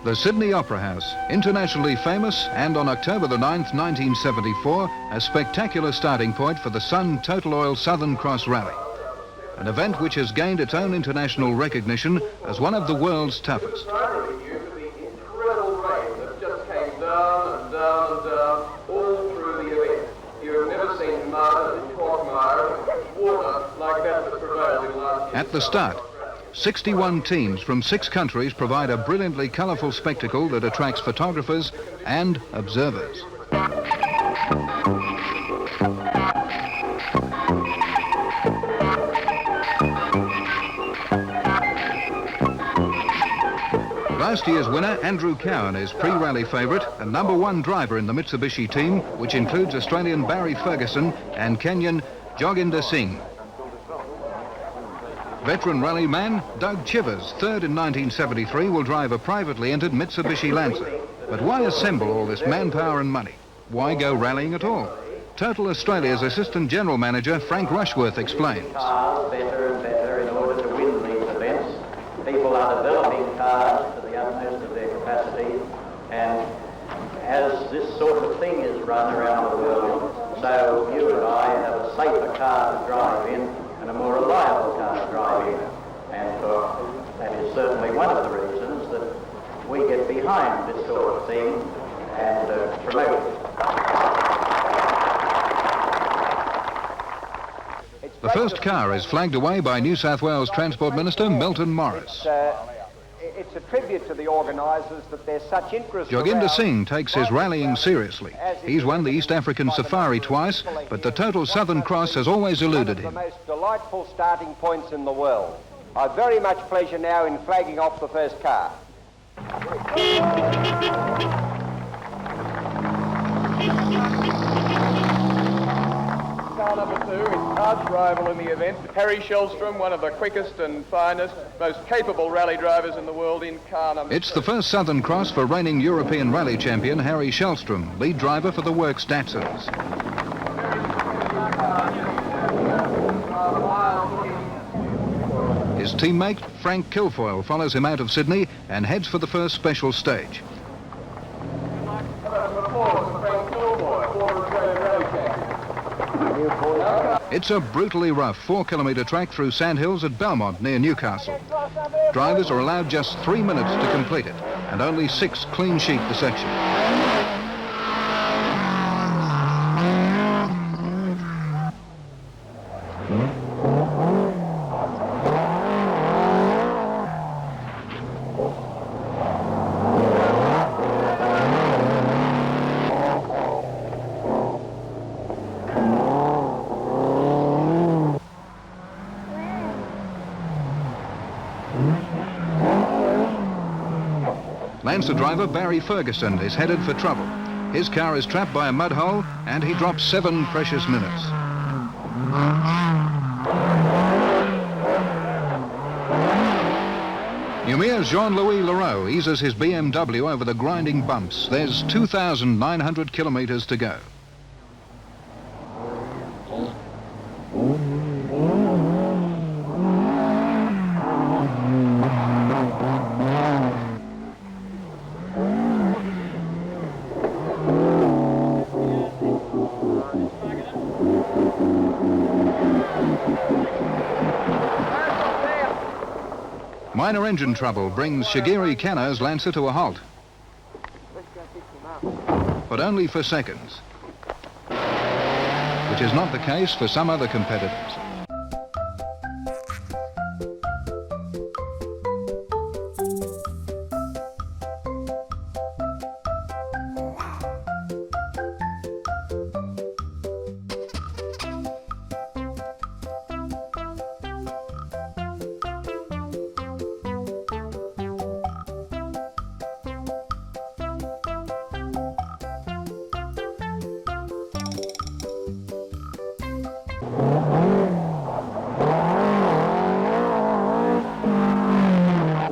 The Sydney Opera House, internationally famous and on October the 9th, 1974, a spectacular starting point for the Sun Total Oil Southern Cross Rally. An event which has gained its own international recognition as one of the world's toughest. At the start, 61 teams from 6 countries provide a brilliantly colourful spectacle that attracts photographers and observers. Last year's winner, Andrew Cowan, is pre-rally favourite and #1 driver in the Mitsubishi team, which includes Australian Barry Ferguson and Kenyan Joginder Singh. Veteran rallyman Doug Chivers, third in 1973, will drive a privately entered Mitsubishi Lancer. But why assemble all this manpower and money? Why go rallying at all? Total Australia's Assistant General Manager Frank Rushworth explains. Cars better and better in order to win these events. People are developing cars to the utmost of their capacity, and as this sort of thing is run around the world, so you and I have a safer car to drive in and a more reliable car to drive in. And that is certainly one of the reasons that we get behind this sort of thing and promote it. The first car is flagged away by New South Wales Transport Minister Milton Morris. It's a tribute to the organisers that there's such interest. Joginder Singh takes his rallying seriously. He's won the East African Safari twice, but the Total Southern Cross has always eluded him. One of the most delightful starting points in the world. I've very much pleasure now in flagging off the first car. Car number 2 is arch rival in the event, Harry Shellstrom, one of the quickest and finest, most capable rally drivers in the world in car number 2. It's the first Southern Cross for reigning European rally champion Harry Shellstrom, lead driver for the Works Datsuns. His teammate Frank Kilfoyle follows him out of Sydney and heads for the first special stage. It's a brutally rough 4-kilometre track through sandhills at Belmont near Newcastle. Drivers are allowed just 3 minutes to complete it, and only 6 clean sheet the section. Lancer driver Barry Ferguson is headed for trouble. His car is trapped by a mud hole and he drops 7 precious minutes. Numire's Jean-Louis Leroux eases his BMW over the grinding bumps. There's 2,900 kilometres to go. Minor engine trouble brings Shagiri Khanna's Lancer to a halt. But only for seconds. Which is not the case for some other competitors.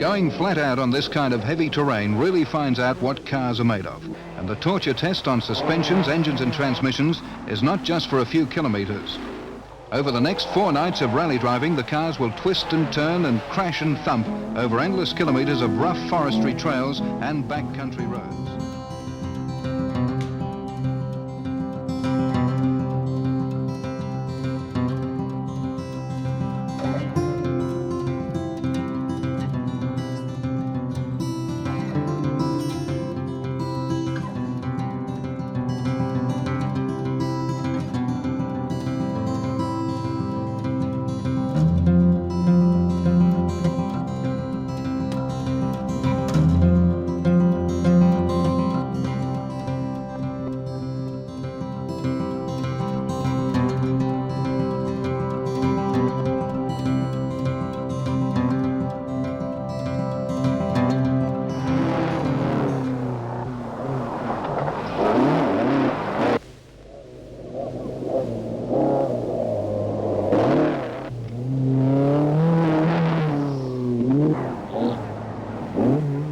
Going flat out on this kind of heavy terrain really finds out what cars are made of. And the torture test on suspensions, engines and transmissions is not just for a few kilometres. Over the next 4 nights of rally driving, the cars will twist and turn and crash and thump over endless kilometres of rough forestry trails and backcountry roads.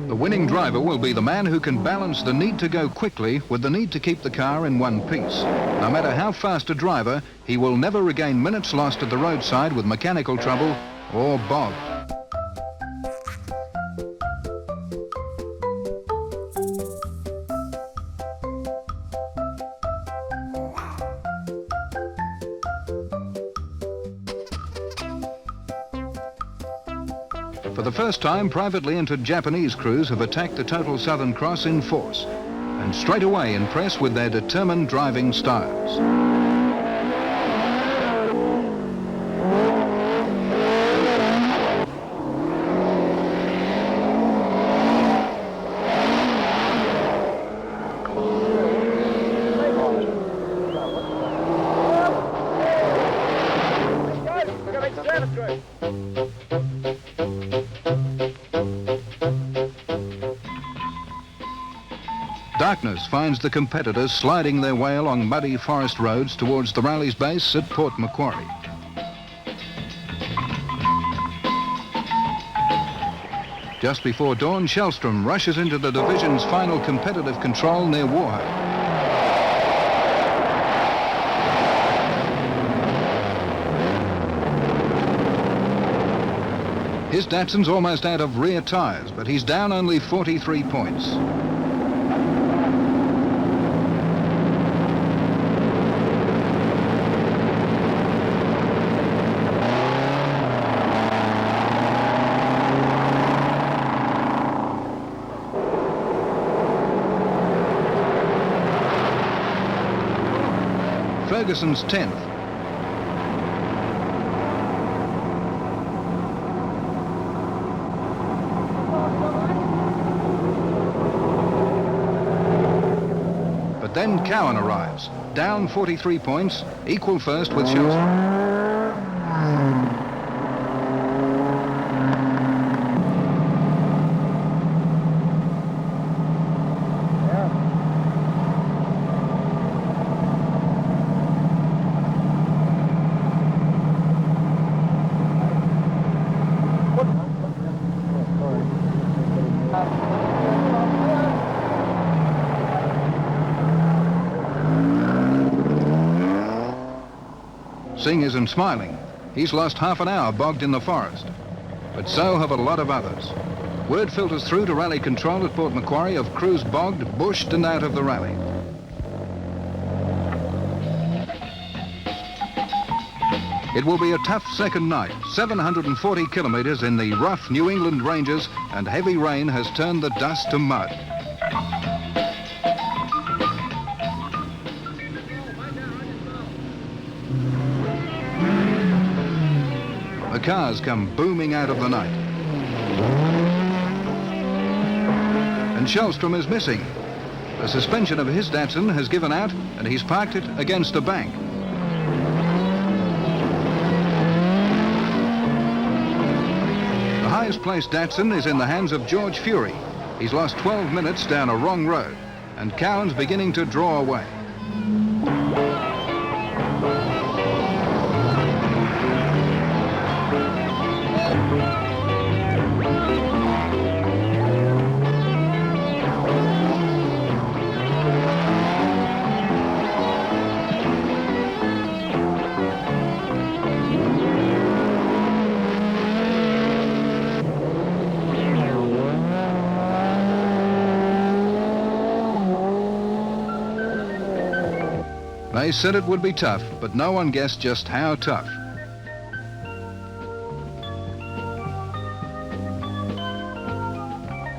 The winning driver will be the man who can balance the need to go quickly with the need to keep the car in one piece. No matter how fast a driver, he will never regain minutes lost at the roadside with mechanical trouble or bog. For the first time, privately entered Japanese crews have attacked the Total Southern Cross in force and straight away impress with their determined driving styles. Darkness finds the competitors sliding their way along muddy forest roads towards the rally's base at Port Macquarie. Just before dawn, Shellstrom rushes into the division's final competitive control near Warhoe. His Datsun's almost out of rear tyres, but he's down only 43 points. Ferguson's 10th. But then Cowan arrives, down 43 points, equal first with Shellstrom. Singh isn't smiling. He's lost half an hour bogged in the forest. But so have a lot of others. Word filters through to rally control at Port Macquarie of crews bogged, bushed and out of the rally. It will be a tough second night. 740 kilometres in the rough New England ranges, and heavy rain has turned the dust to mud. The cars come booming out of the night. And Shellstrom is missing. The suspension of his Datsun has given out and he's parked it against a bank. The highest placed Datsun is in the hands of George Fury. He's lost 12 minutes down a wrong road and Cowan's beginning to draw away. They said it would be tough, but no one guessed just how tough.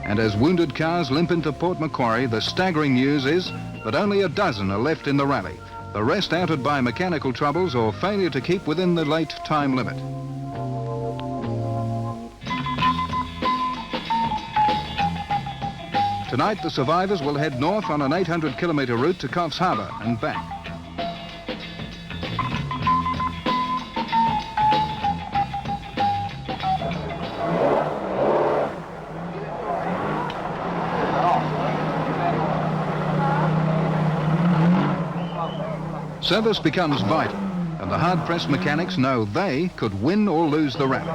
And as wounded cars limp into Port Macquarie, the staggering news is that only a dozen are left in the rally, the rest outed by mechanical troubles or failure to keep within the late time limit. Tonight, the survivors will head north on an 800-kilometre route to Coffs Harbour and back. Service becomes vital, and the hard-pressed mechanics know they could win or lose the rally.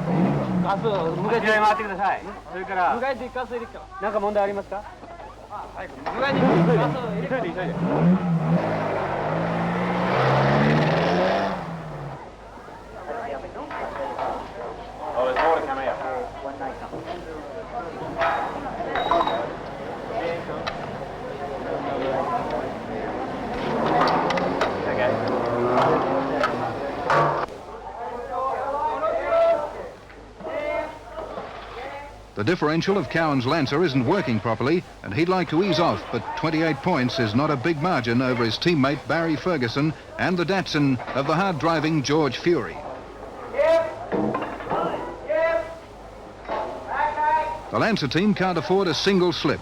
The differential of Cowan's Lancer isn't working properly, and he'd like to ease off, but 28 points is not a big margin over his teammate Barry Ferguson and the Datsun of the hard-driving George Fury. The Lancer team can't afford a single slip.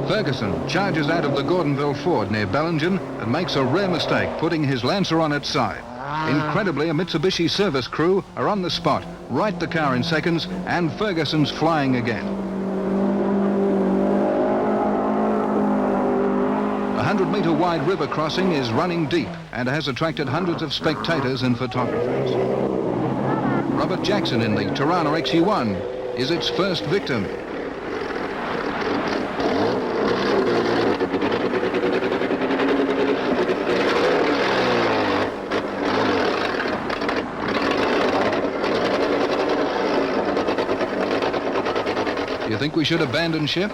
Ferguson charges out of the Gordonville Ford near Bellingen and makes a rare mistake, putting his Lancer on its side. Incredibly, a Mitsubishi service crew are on the spot, right the car in seconds, and Ferguson's flying again. A 100-metre wide river crossing is running deep and has attracted hundreds of spectators and photographers. Robert Jackson in the Tirana XU1 is its first victim. You think we should abandon ship?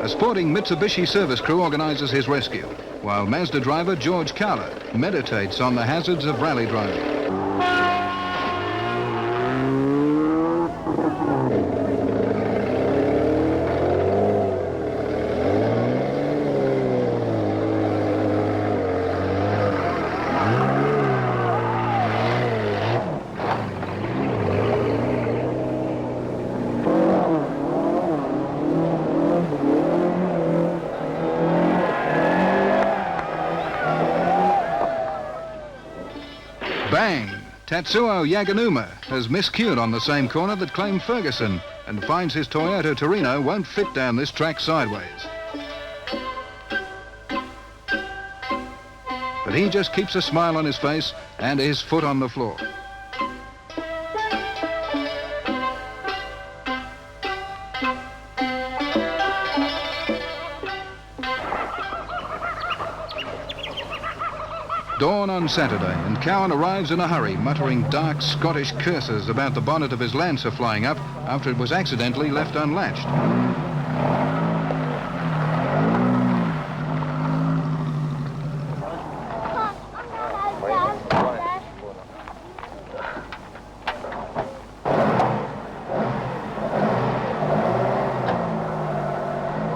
A sporting Mitsubishi service crew organizes his rescue, while Mazda driver George Carler meditates on the hazards of rally driving. Bang! Tatsuo Yaganuma has miscued on the same corner that claimed Ferguson and finds his Toyota Torino won't fit down this track sideways. But he just keeps a smile on his face and his foot on the floor. Dawn on Saturday, and Cowan arrives in a hurry, muttering dark Scottish curses about the bonnet of his Lancer flying up after it was accidentally left unlatched.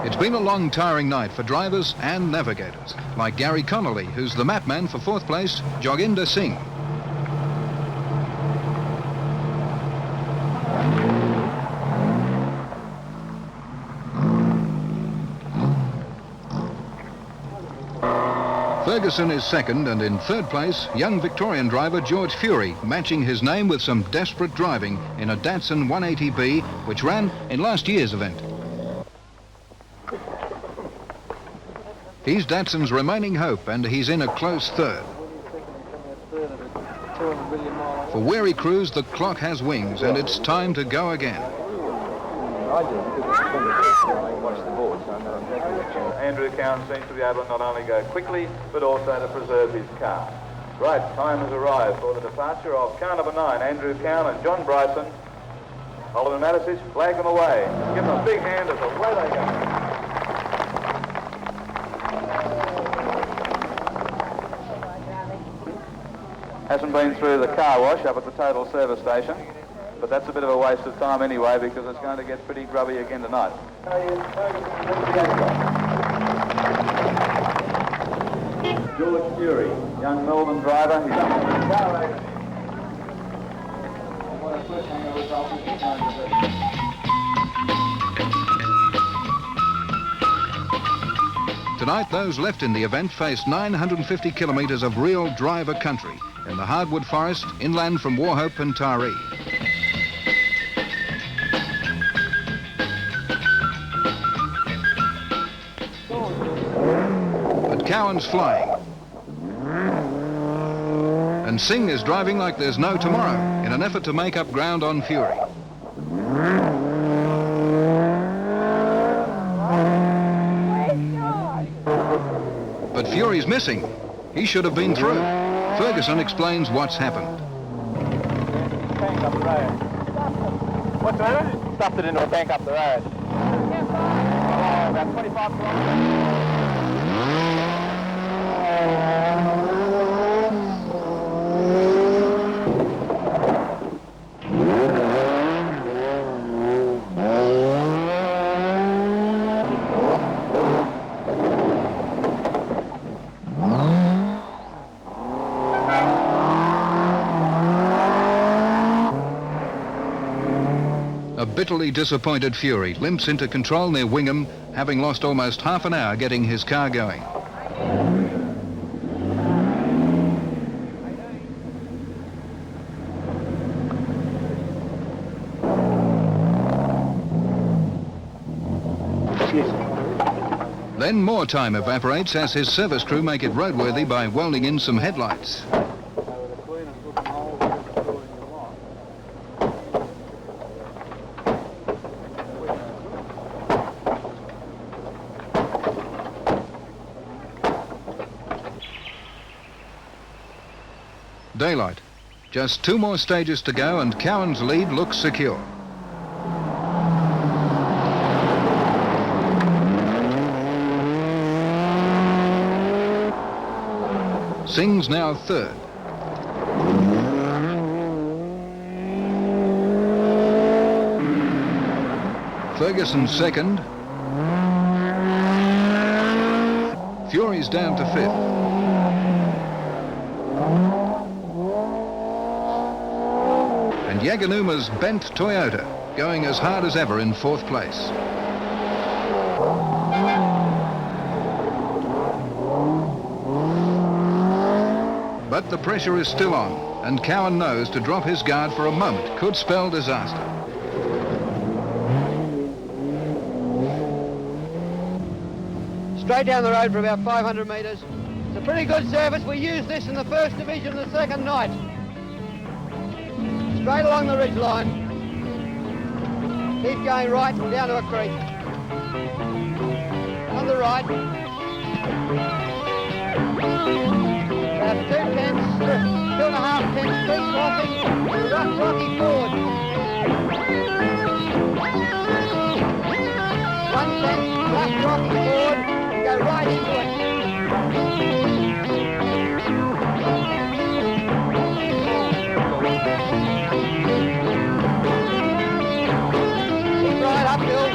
It's been a long, tiring night for drivers and navigators, like Gary Connolly, who's the map man for fourth place, Joginder Singh. Ferguson is second, and in third place, young Victorian driver George Fury, matching his name with some desperate driving in a Datsun 180B, which ran in last year's event. He's Datsun's remaining hope, and he's in a close third. For Weary Crews, the clock has wings, and it's time to go again. Andrew Cowan seems to be able to not only go quickly, but also to preserve his car. Right, time has arrived for the departure of car number 9, Andrew Cowan and John Bryson. Oliver Matisich, flag them away. Give them a big hand as away they go. Hasn't been through the car wash up at the Total Service Station, but that's a bit of a waste of time anyway because it's going to get pretty grubby again tonight. George Fury, young Melbourne driver. He's up in the car race. Tonight, those left in the event faced 950 kilometres of real driver country in the hardwood forest inland from Wauchope and Taree. But Cowan's flying. And Singh is driving like there's no tomorrow in an effort to make up ground on Fury. But Fury's missing. He should have been through. Ferguson explains what's happened. Tank up the road. What's that? Stuffed it into a tank up the road. About 25 kilometres. A bitterly disappointed Fury limps into control near Wingham, having lost almost half an hour getting his car going. Then more time evaporates as his service crew make it roadworthy by welding in some headlights. Daylight. Just 2 more stages to go and Cowan's lead looks secure. Singh's now third. Ferguson second. Fury's down to fifth. And Yaganuma's bent Toyota going as hard as ever in fourth place. But the pressure is still on, and Cowan knows to drop his guard for a moment could spell disaster. Straight down the road for about 500 metres. It's a pretty good service. We used this in the first division the second night. Straight along the ridge line. Keep going right down to a creek. On the right. About 2 tenths, 2.5 tenths, creek crossing, rough rocky ford. 1 tenth, rough rocky ford, and go right into it. Uphill.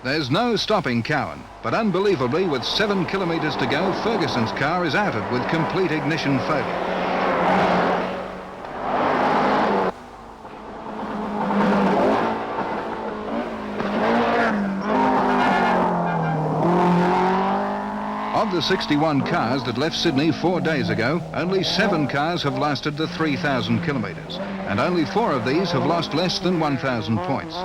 There's no stopping Cowan, but unbelievably, with 7 kilometres to go, Ferguson's car is outed with complete ignition failure. Of the 61 cars that left Sydney 4 days ago, only 7 cars have lasted the 3,000 kilometres, and only 4 of these have lost less than 1,000 points.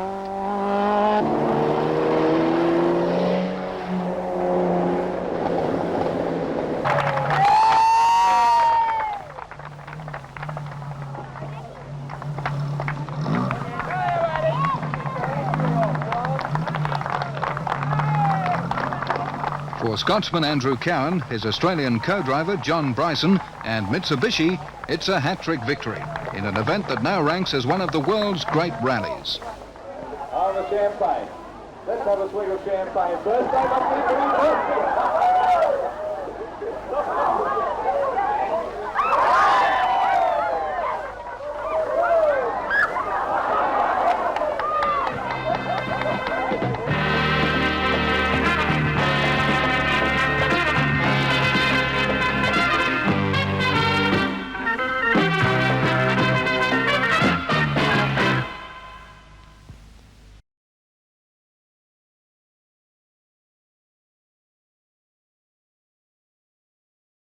For Scotsman Andrew Cowan, his Australian co-driver John Bryson and Mitsubishi, it's a hat-trick victory in an event that now ranks as one of the world's great rallies. On the champagne. Let's have a swig of champagne first.